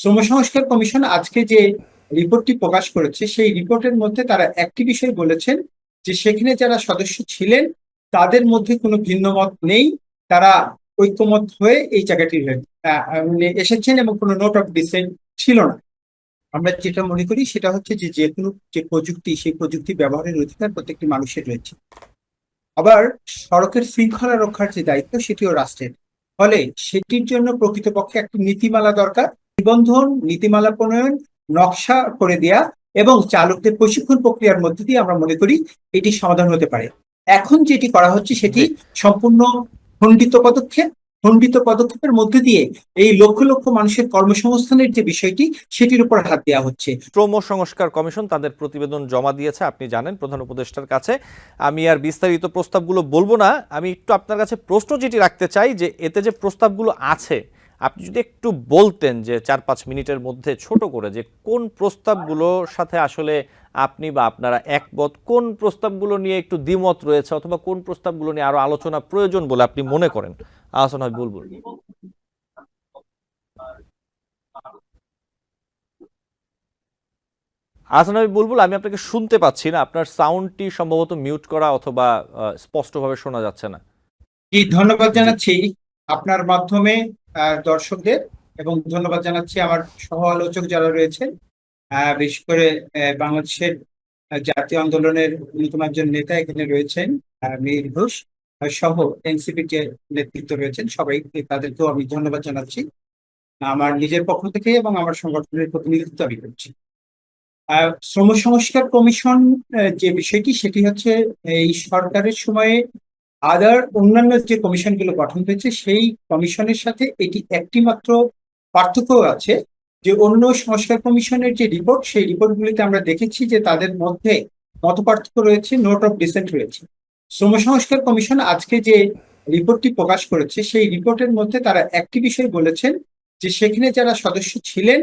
শ্রম সংস্কার কমিশন আজকে যে রিপোর্টটি প্রকাশ করেছে সেই রিপোর্টের মধ্যে তারা একটি বিষয় বলেছেন যে সেখানে যারা সদস্য ছিলেন তাদের মধ্যে কোনো ভিন্ন মত নেই। তারা ঐক্যমত হয়ে এই জায়গাটি এসেছেন এবং কোনো নোট অফ ডিসেন্ট ছিল না। আমরা যেটা মনে করি সেটা হচ্ছে যে যে কোনো যে প্রযুক্তি সেই প্রযুক্তি ব্যবহারের অধিকার প্রত্যেকটি মানুষের রয়েছে। আবার সড়কের শৃঙ্খলা রক্ষার যে দায়িত্ব সেটিও রাষ্ট্রের। ফলে সেটির জন্য প্রকৃতপক্ষে একটি নীতিমালা দরকার। নিবন্ধন, নীতিমালা প্রণয়ন, নকশা করে দেয়া এবং চালকদের প্রশিক্ষণ প্রক্রিয়ার মধ্যে দিয়ে আমরা মনে করি এটি সমাধান হতে পারে। এখন যেটি করা হচ্ছে সেটি সম্পূর্ণ খণ্ডিত পদক্ষেপ। খণ্ডিত পদক্ষেপের মধ্যে দিয়ে এই লক্ষ লক্ষ মানুষের কর্মসংস্থানের যে বিষয়টি সেটির উপর হাত দেওয়া হচ্ছে। শ্রম সংস্কার কমিশন তাদের প্রতিবেদন জমা দিয়েছে, আপনি জানেন, প্রধান উপদেষ্টার কাছে। আমি আর বিস্তারিত প্রস্তাবগুলো বলবো না, আমি একটু আপনার কাছে প্রশ্ন যেটি রাখতে চাই যে এতে যে প্রস্তাবগুলো আছে আপনি যদি একটু বলতেন যে 4-5 মিনিটের মধ্যে ছোট করে যে কোন প্রস্তাবগুলোর সাথে আসলে আপনি বা আপনারা একমত, কোন প্রস্তাবগুলো নিয়ে একটু দ্বিমত রয়েছে, অথবা কোন প্রস্তাবগুলো নিয়ে আরো আলোচনা প্রয়োজন বলে আপনি মনে করেন। আহসান হয় বুলবুল। আহসান হাবিব বুলবুল, আমি আপনাকে শুনতে পাচ্ছি না, আপনার সাউন্ডটি সম্ভবত মিউট করা অথবা স্পষ্টভাবে শোনা যাচ্ছে না। ধন্যবাদ জি। জানাচ্ছি আপনার মাধ্যমে দর্শকদের, এবং ধন্যবাদ জানাচ্ছি আমার সহ আলোচক যারা রয়েছেন, বিশেষ করে বাংলাদেশের জাতীয় আন্দোলনের অন্যতম একজন নেতা এখানে রয়েছেন, মীর ঘোষ সহ এনসিপির যে নেতৃত্ব রয়েছেন সবাই, তাদেরকেও আমি ধন্যবাদ জানাচ্ছি আমার নিজের পক্ষ থেকে এবং আমার সংগঠনের প্রতিনিধিত্ব আমি করছি। শ্রম সংস্কার কমিশন যে বিষয়টি সেটি হচ্ছে এই সরকারের সময়ে অন্যান্য যে কমিশনগুলো গঠন হয়েছে সেই কমিশনের সাথে এটি একটি মাত্র পার্থক্য আছে যে অন্য সংস্কার কমিশনের যে রিপোর্ট সেই রিপোর্টগুলিতে আমরা দেখেছি যে তাদের মধ্যে মত পার্থক্য রয়েছে, নোট অফ ডিসেন্ট রয়েছে। শ্রম সংস্কার কমিশন আজকে যে রিপোর্টটি প্রকাশ করেছে সেই রিপোর্টের মধ্যে তারা একটি বিষয় বলেছেন যে সেখানে যারা সদস্য ছিলেন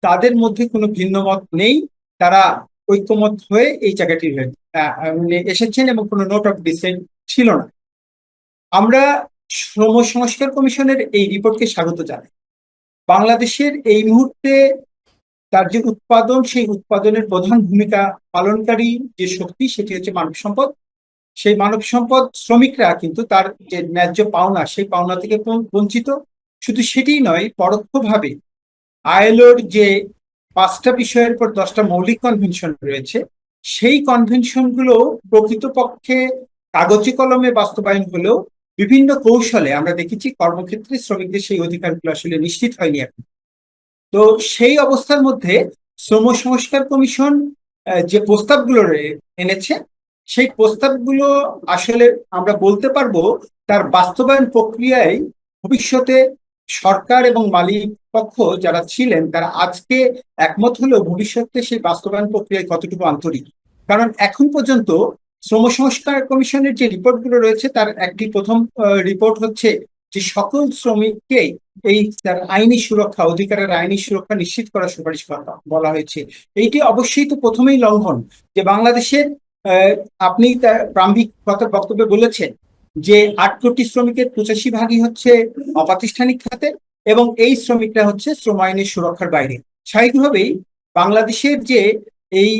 তাদের মধ্যে কোনো ভিন্ন মত নেই। তারা ঐক্যমত হয়ে এই জায়গাটি এসেছেন এবং কোনো নোট অফ ডিসেন্ট ছিল না। আমরা শ্রম সংস্কার কমিশনের এই রিপোর্টকে স্বাগত জানাই। বাংলাদেশের এই মুহূর্তে তার যে উৎপাদন সেই উৎপাদনের প্রধান ভূমিকা পালনকারী যে শক্তি সেটি হচ্ছে মানব সম্পদ। সেই মানব সম্পদ শ্রমিকরা কিন্তু তার যে ন্যায্য পাওনা সেই পাওনা থেকে বঞ্চিত। শুধু সেটিই নয়, পরোক্ষভাবে আইএলওর যে 5টা বিষয়ের পর 10টা মৌলিক কনভেনশন রয়েছে সেই কনভেনশনগুলো প্রকৃতপক্ষে কাগজে কলমে বাস্তবায়ন হলেও বিভিন্ন কৌশলে আমরা দেখেছি কর্মক্ষেত্রে শ্রমিকদের সেই অধিকারগুলো আসলে নিশ্চিত হয়নি এখন। তো সেই অবস্থার মধ্যে শ্রম সংস্কার কমিশন যে প্রস্তাবগুলো এনেছে সেই প্রস্তাবগুলো আসলে আমরা বলতে পারবো তার বাস্তবায়ন প্রক্রিয়ায় ভবিষ্যতে সরকার এবং মালিক পক্ষ যারা ছিলেন তারা আজকে একমত হলেও ভবিষ্যতে সেই বাস্তবায়ন প্রক্রিয়ায় কতটুকু আন্তরিক। কারণ এখন পর্যন্ত শ্রম সংস্কার কমিশনের যে রিপোর্টগুলো রয়েছে তার একটি প্রথম রিপোর্ট হচ্ছে যে সকল শ্রমিককে এই তার আইনি সুরক্ষা, অধিকারের আইনি সুরক্ষা নিশ্চিত করার সুপারিশ বলা হয়েছে। এইটি অবশ্যই তো প্রথমেই লঙ্ঘন যে বাংলাদেশের আপনি তার প্রারম্ভিক বক্তব্যে বলেছেন যে 8 কোটি শ্রমিকের 85% হচ্ছে অপ্রাতিষ্ঠানিক খাতে এবং এই শ্রমিকরা হচ্ছে শ্রম আইনের সুরক্ষার বাইরে। স্বাভাবিকভাবেই বাংলাদেশের যে এই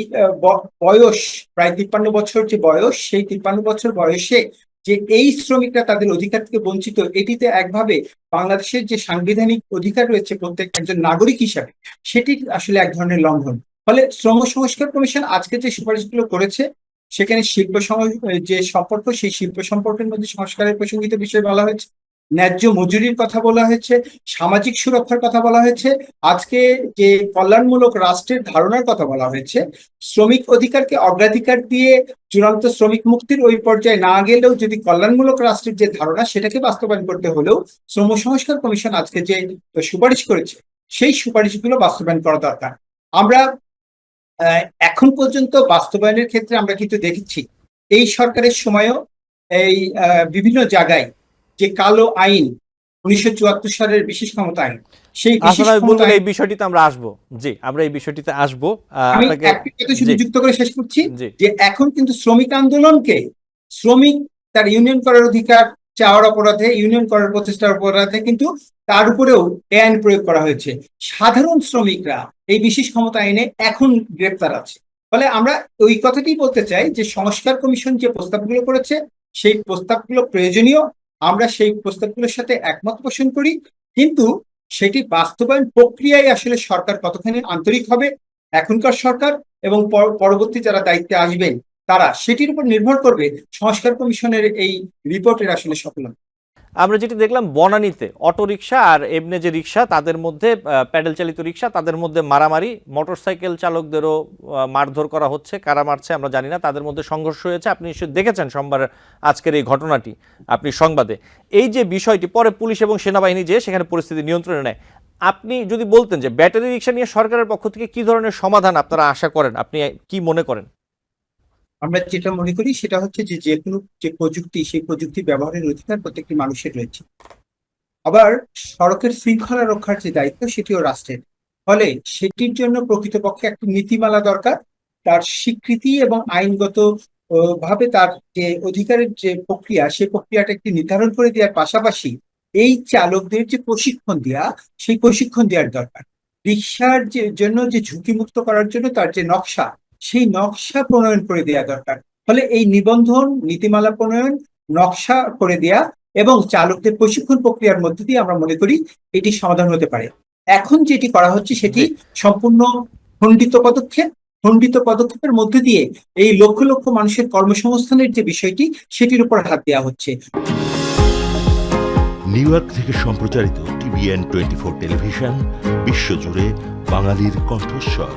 বয়স প্রায় 53 বছর যে বয়স, সেই 53 বছর বয়সে যে এই শ্রমিকরা তাদের অধিকার থেকে বঞ্চিত, এটিতে একভাবে বাংলাদেশের যে সাংবিধানিক অধিকার রয়েছে প্রত্যেক একজন নাগরিক হিসাবে সেটি আসলে এক ধরনের লঙ্ঘন। ফলে শ্রম সংস্কার কমিশন আজকে যে সুপারিশগুলো করেছে সেখানে যে সম্পর্ক সেই শিল্প সম্পর্কের মধ্যে সংস্কারের প্রসঙ্গিত বিষয় বলা হয়েছে, ন্যায্য মজুরির কথা বলা হয়েছে, সামাজিক সুরক্ষার কথা বলা হয়েছে, আজকে যে কল্যাণমূলক রাষ্ট্রের ধারণার কথা বলা হয়েছে। শ্রমিক অধিকারকে অগ্রাধিকার দিয়ে চূড়ান্ত শ্রমিক মুক্তির ওই পর্যায়ে না গেলেও যদি কল্যাণমূলক রাষ্ট্রের যে ধারণা সেটাকে বাস্তবায়ন করতে হলেও শ্রম সংস্কার কমিশন আজকে যে সুপারিশ করেছে সেই সুপারিশগুলো বাস্তবায়ন করা দরকার। আমরা এখন পর্যন্ত বাস্তবায়নের ক্ষেত্রে আমরা কিন্তু দেখেছি এই সরকারের সময়ও এই বিভিন্ন জায়গায় যে কালো আইন 1974 সালের বিশেষ ক্ষমতা আইন, সেই বিশেষ ক্ষমতা এই বিষয়টিতে আমরা আসবো। জি, আমরা এই বিষয়টিতে আসবো। আমি একটি কথা শুধু যুক্ত করে শেষ করছি যে এখন কিন্তু শ্রমিক আন্দোলনকে শ্রমিক তার ইউনিয়ন করার অধিকার, চাওয়ার অপরাধে, ইউনিয়ন করার প্রচেষ্টার অপরাধে কিন্তু তার উপরেও এ আইন প্রয়োগ করা হয়েছে। সাধারণ শ্রমিকরা এই বিশেষ ক্ষমতা আইনে এখন গ্রেপ্তার আছে। ফলে আমরা ওই কথাটি বলতে চাই যে সংস্কার কমিশন যে প্রস্তাবগুলো করেছে সেই প্রস্তাবগুলো প্রয়োজনীয়, আমরা সেই প্রস্তাবগুলোর সাথে একমত পোষণ করি, কিন্তু সেটি বাস্তবায়ন প্রক্রিয়ায় আসলে সরকার কতখানি আন্তরিক হবে, এখনকার সরকার এবং পরবর্তী যারা দায়িত্বে আসবেন তারা, সেটির উপর নির্ভর করবে সংস্কার কমিশনের এই রিপোর্টের আসলে সফলতা। আমরা যেটি দেখলাম বনানীতে অটোরিকশা আর এমনি যে রিক্সা তাদের মধ্যে, প্যাডেল চালিত রিক্সা তাদের মধ্যে মারামারি, মোটরসাইকেল চালকদেরও মারধর করা হচ্ছে, কারা মারছে আমরা জানি না, তাদের মধ্যে সংঘর্ষ হয়েছে। আপনি নিশ্চয়ই দেখেছেন সোমবার আজকের এই ঘটনাটি আপনি সংবাদে। এই যে বিষয়টি পরে পুলিশ এবং সেনাবাহিনী যে সেখানে পরিস্থিতি নিয়ন্ত্রণে নেয়, আপনি যদি বলতেন যে ব্যাটারি রিক্সা নিয়ে সরকারের পক্ষ থেকে কি ধরনের সমাধান আপনারা আশা করেন, আপনি কি মনে করেন? আমরা যেটা মনে করি সেটা হচ্ছে যে যে কোনো যে প্রযুক্তি, সেই প্রযুক্তি ব্যবহারের অধিকার প্রত্যেকটি মানুষের রয়েছে। আবার সড়কের শৃঙ্খলা রক্ষার যে দায়িত্ব সেটিও রাষ্ট্রের। ফলে সেটির জন্য প্রকৃতপক্ষে একটি নীতিমালা দরকার, তার স্বীকৃতি এবং আইনগত ভাবে তার যে অধিকারের যে প্রক্রিয়া, সেই প্রক্রিয়াটা একটি নির্ধারণ করে দেওয়ার পাশাপাশি এই চালকদের যে প্রশিক্ষণ দেওয়া, সেই প্রশিক্ষণ দেওয়ার দরকার। রিক্সার যে জন্য যে ঝুঁকিমুক্ত করার জন্য তার যে নকশা, সেই নকশা প্রণয়ন করে দেওয়া দরকার। ফলে এই নিবন্ধন, নীতিমালা প্রণয়ন, নকশা করে দেয়া এবং চালকদের প্রশিক্ষণ প্রক্রিয়ার মধ্যে দিয়ে আমরা মনে করি এটি সমাধান হতে পারে। এখন যেটি করা হচ্ছে সেটি সম্পূর্ণ খণ্ডিত পদক্ষেপ। খণ্ডিত পদক্ষেপের মধ্যে দিয়ে এই লক্ষ লক্ষ মানুষের কর্মসংস্থানের যে বিষয়টি, সেটির উপর হাত দেওয়া হচ্ছে। নিউ ইয়র্ক থেকে সম্প্রচারিত TVN 24 টেলিভিশন বিশ্বজুড়ে বাঙালির কণ্ঠস্বর।